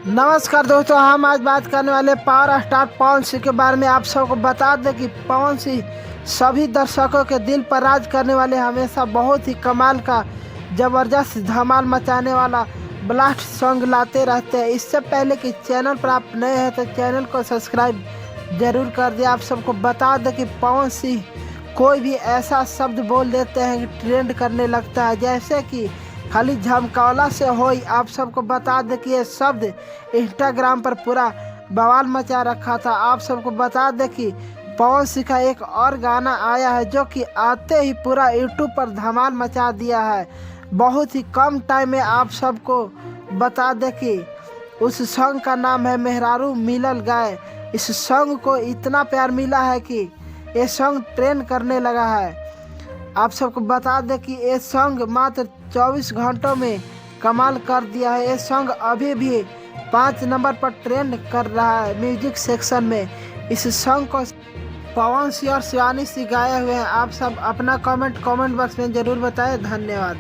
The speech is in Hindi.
नमस्कार दोस्तों, हम आज बात करने वाले पावर स्टार पवन सिंह के बारे में। आप सबको बता दें कि पवन सिंह सभी दर्शकों के दिल पर राज करने वाले, हमेशा बहुत ही कमाल का जबरदस्त धमाल मचाने वाला ब्लास्ट सॉन्ग लाते रहते हैं। इससे पहले कि चैनल पर आप नए हैं तो चैनल को सब्सक्राइब जरूर कर दिए। आप सबको बता दें कि पवन सिंह कोई भी ऐसा शब्द बोल देते हैं कि ट्रेंड करने लगता है, जैसे कि खाली झमकौला से होई। आप सबको बता दें कि ये शब्द इंस्टाग्राम पर पूरा बवाल मचा रखा था। आप सबको बता दें कि पवन सिंह का एक और गाना आया है जो कि आते ही पूरा यूट्यूब पर धमाल मचा दिया है बहुत ही कम टाइम में। आप सबको बता दें कि उस सॉन्ग का नाम है मेहरारू मिलल गाय। इस सॉन्ग को इतना प्यार मिला है कि ये सॉन्ग ट्रेंड करने लगा है। आप सबको बता दें कि ये सॉन्ग मात्र 24 घंटों में कमाल कर दिया है। ये सॉन्ग अभी भी 5 नंबर पर ट्रेंड कर रहा है म्यूजिक सेक्शन में। इस सॉन्ग को पवन सिंह और शिवानी सिंह गाए हुए हैं। आप सब अपना कमेंट बॉक्स में ज़रूर बताएं। धन्यवाद।